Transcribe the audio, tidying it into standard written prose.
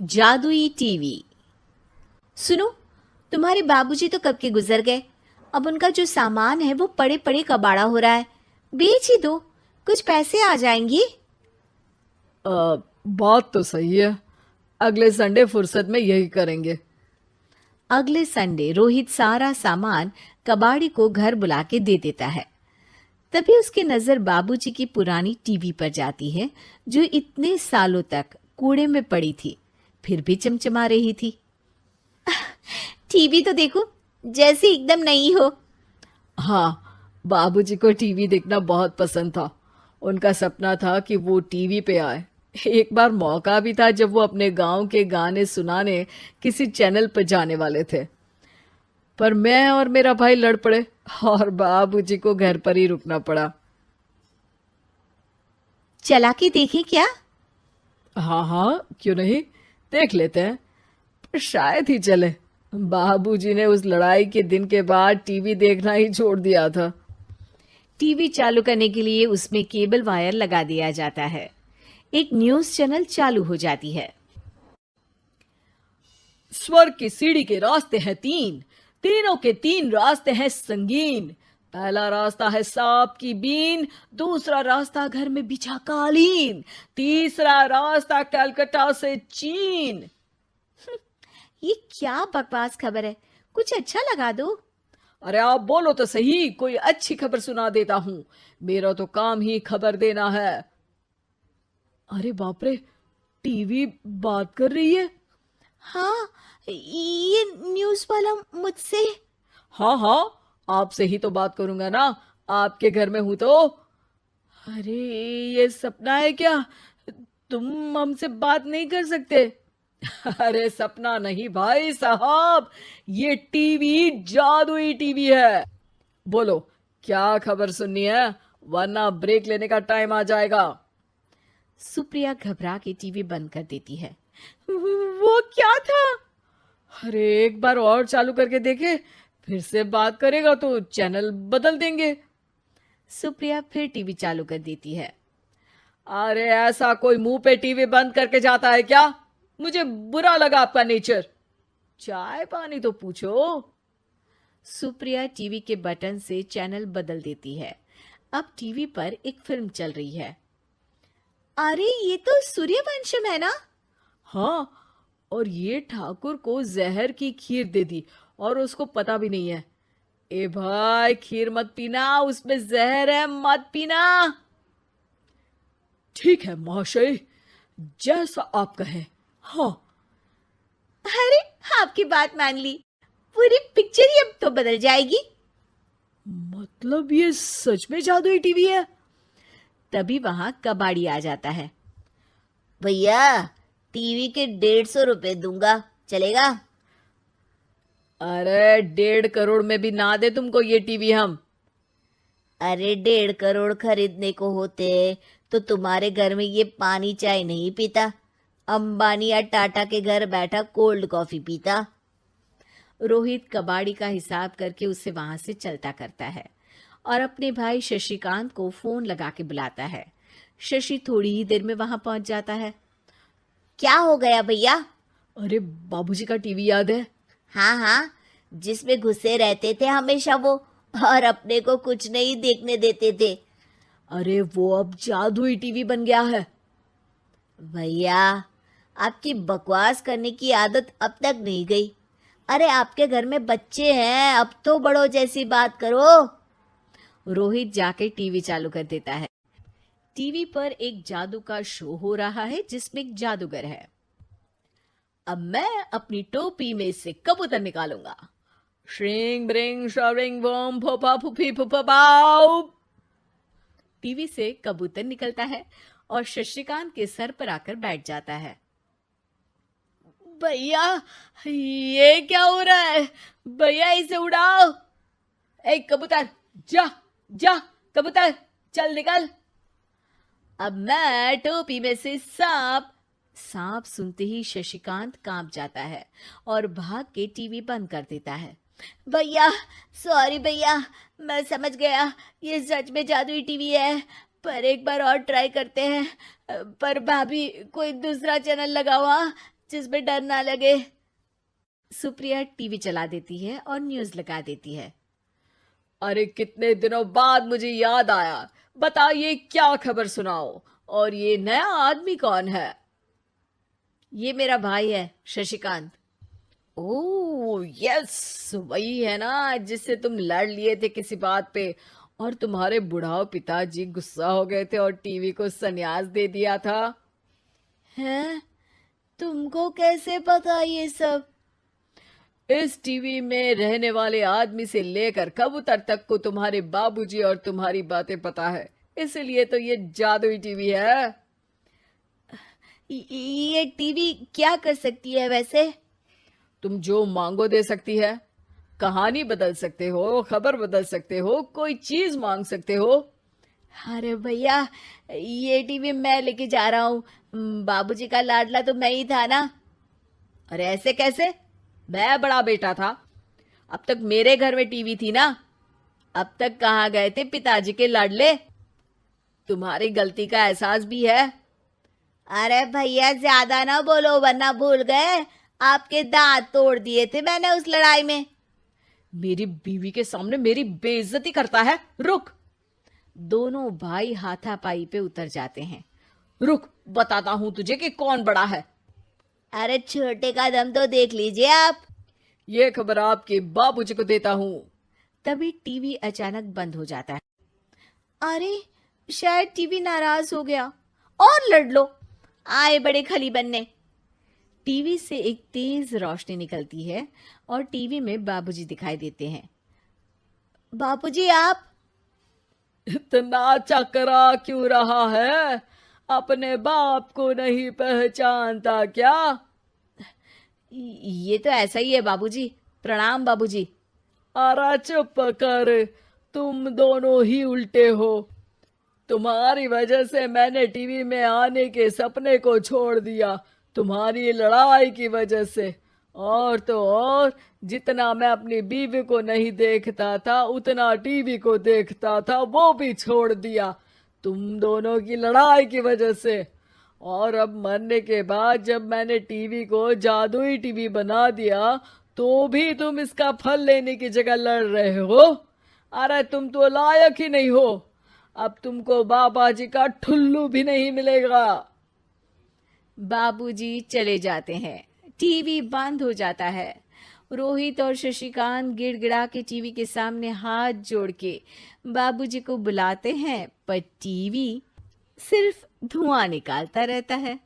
जादुई टीवी। सुनो, तुम्हारे बाबूजी तो कब के गुजर गए। अब उनका जो सामान है वो पड़े पड़े कबाड़ा हो रहा है। बेच ही दो, कुछ पैसे आ जाएंगी। बात तो सही है। अगले संडे फुर्सत में यही करेंगे। अगले संडे रोहित सारा सामान कबाड़ी को घर बुला के दे देता है। तभी उसकी नजर बाबूजी की पुरानी टीवी पर जाती है, जो इतने सालों तक कूड़े में पड़ी थी, फिर भी चमचमा रही थी। टीवी तो देखो, जैसे एकदम नई हो। हाँ, बाबूजी को टीवी देखना बहुत पसंद था। उनका सपना था कि वो टीवी पे आए। एक बार मौका भी था जब वो अपने गांव के गाने सुनाने किसी चैनल पर जाने वाले थे, पर मैं और मेरा भाई लड़ पड़े और बाबूजी को घर पर ही रुकना पड़ा। चला के देखें क्या? हाँ हाँ, क्यों नहीं, देख लेते हैं। पर शायद ही चले। बाबूजी ने उस लड़ाई के दिन के बाद टीवी देखना ही छोड़ दिया था। टीवी चालू करने के लिए उसमें केबल वायर लगा दिया जाता है। एक न्यूज चैनल चालू हो जाती है। स्वर्ग की सीढ़ी के रास्ते हैं तीन, तीनों के तीन रास्ते हैं संगीन। पहला रास्ता है सांप की बीन, दूसरा रास्ता घर में बिछा कालीन, तीसरा रास्ता कलकत्ता से चीन। ये क्या बकवास खबर है, कुछ अच्छा लगा दो। अरे आप बोलो तो सही, कोई अच्छी खबर सुना देता हूं। मेरा तो काम ही खबर देना है। अरे बाप रे, टीवी बात कर रही है। हाँ, ये न्यूज वाला मुझसे। हाँ हाँ, आपसे ही तो बात करूंगा ना, आपके घर में हूं तो। अरे, ये सपना है क्या? तुम हमसे बात नहीं कर सकते? अरे सपना नहीं भाई साहब, ये टीवी जादुई टीवी है। बोलो, क्या खबर सुननी है, वरना ब्रेक लेने का टाइम आ जाएगा। सुप्रिया घबरा के टीवी बंद कर देती है। वो क्या था? अरे एक बार और चालू करके देखे, फिर से बात करेगा तो चैनल बदल देंगे। सुप्रिया फिर टीवी चालू कर देती है। अरे ऐसा कोई मुंह पे टीवी बंद करके जाता है क्या? मुझे बुरा लगा आपका नेचर। चाय पानी तो पूछो। सुप्रिया टीवी के बटन से चैनल बदल देती है। अब टीवी पर एक फिल्म चल रही है। अरे ये तो सूर्यवंशम है ना? हाँ, और ये ठाकुर को जहर की खीर दे दी और उसको पता भी नहीं है। ए भाई, खीर मत पीना, उसमें जहर है, मत पीना। ठीक है महाशय, जैसा आप कहें। हाँ। अरे, आपकी बात मान ली, पूरी पिक्चर ही अब तो बदल जाएगी। मतलब ये सच में जादुई टीवी है? तभी वहां कबाड़ी आ जाता है। भैया, टीवी के 150 रुपए दूंगा, चलेगा? अरे 1.5 करोड़ में भी ना दे तुमको ये टीवी हम। अरे 1.5 करोड़ खरीदने को होते तो तुम्हारे घर में ये पानी चाय नहीं पीता, अंबानी या टाटा के घर बैठा कोल्ड कॉफी पीता। रोहित कबाड़ी का हिसाब करके उसे वहां से चलता करता है और अपने भाई शशिकांत को फोन लगा के बुलाता है। शशि थोड़ी ही देर में वहां पहुंच जाता है। क्या हो गया भैया? अरे बाबूजी का टीवी याद है? हाँ हाँ, जिसमें घुसे रहते थे हमेशा वो, और अपने को कुछ नहीं देखने देते थे। अरे वो अब जादुई टीवी बन गया है। भैया, आपकी बकवास करने की आदत अब तक नहीं गई। अरे आपके घर में बच्चे हैं, अब तो बड़ों जैसी बात करो। रोहित जाके टीवी चालू कर देता है। टीवी पर एक जादू का शो हो रहा है जिसमें एक जादूगर है। अब मैं अपनी टोपी में से कबूतर निकालूंगा। श्रिंग ब्रिंग शरिंग बम फोपा फुफी फुफा बाउ। टीवी से कबूतर निकलता है और शशिकांत के सर पर आकर बैठ जाता है। भैया, ये क्या हो रहा है? भैया इसे उड़ाओ। ए कबूतर, जा जा, कबूतर चल निकल। अब मैं टोपी में से सांप। सांप सुनते ही शशिकांत कांप जाता है और भाग के टीवी बंद कर देता है। भैया, सॉरी भैया, मैं समझ गया ये सच में जादुई टीवी है, पर एक बार और ट्राई करते हैं। पर भाभी, कोई दूसरा चैनल लगाओ। हाँ, जिसमें डर ना लगे। सुप्रिया टीवी चला देती है और न्यूज लगा देती है। अरे कितने दिनों बाद मुझे याद आया, बताइए क्या खबर सुनाओ। और ये नया आदमी कौन है? ये मेरा भाई है शशिकांत। ओह यस, वही है ना जिससे तुम लड़ लिए थे किसी बात पे, और तुम्हारे बुढ़ाओ पिताजी गुस्सा हो गए थे और टीवी को संन्यास दे दिया था। हैं? तुमको कैसे पता ये सब? इस टीवी में रहने वाले आदमी से लेकर कबूतर तक को तुम्हारे बाबूजी और तुम्हारी बातें पता है, इसलिए तो ये जादुई टीवी है। ये टीवी क्या कर सकती है वैसे? तुम जो मांगो दे सकती है। कहानी बदल सकते हो, खबर बदल सकते हो, कोई चीज मांग सकते हो। अरे भैया, ये टीवी मैं लेके जा रहा हूँ। बाबूजी का लाडला तो मैं ही था ना। अरे ऐसे कैसे? मैं बड़ा बेटा था, अब तक मेरे घर में टीवी थी ना। अब तक कहाँ गए थे पिताजी के लाडले? तुम्हारी गलती का एहसास भी है। अरे भैया, ज्यादा ना बोलो वरना भूल गए आपके दांत तोड़ दिए थे मैंने उस लड़ाई में। मेरी बीवी के सामने मेरी बेइज्जती करता है। रुक। दोनों भाई हाथापाई पे उतर जाते हैं। रुक, बताता हूं तुझे कि कौन बड़ा है। अरे छोटे का दम तो देख लीजिए आप। ये खबर आपके बाबूजी को देता हूं। तभी टीवी अचानक बंद हो जाता है। अरे शायद टीवी नाराज हो गया। और लड़ लो, आए बड़े खली बनने। टीवी से एक तेज रोशनी निकलती है और टीवी में बाबूजी दिखाई देते हैं। बाबूजी आप? इतना चकरा क्यों रहा है? अपने बाप को नहीं पहचानता क्या? ये तो ऐसा ही है बाबूजी। प्रणाम बाबूजी। अरे चुप कर, तुम दोनों ही उल्टे हो। तुम्हारी वजह से मैंने टीवी में आने के सपने को छोड़ दिया, तुम्हारी लड़ाई की वजह से। और तो और, जितना मैं अपनी बीवी को नहीं देखता था उतना टीवी को देखता था, वो भी छोड़ दिया तुम दोनों की लड़ाई की वजह से। और अब मरने के बाद जब मैंने टीवी को जादुई टीवी बना दिया तो भी तुम इसका फल लेने की जगह लड़ रहे हो। अरे तुम तो लायक ही नहीं हो। अब तुमको बाबा जी का ठुल्लू भी नहीं मिलेगा। बाबूजी चले जाते हैं। टीवी बंद हो जाता है। रोहित और शशिकांत गिड़गिड़ा के टीवी के सामने हाथ जोड़ के बाबूजी को बुलाते हैं, पर टीवी सिर्फ धुआं निकालता रहता है।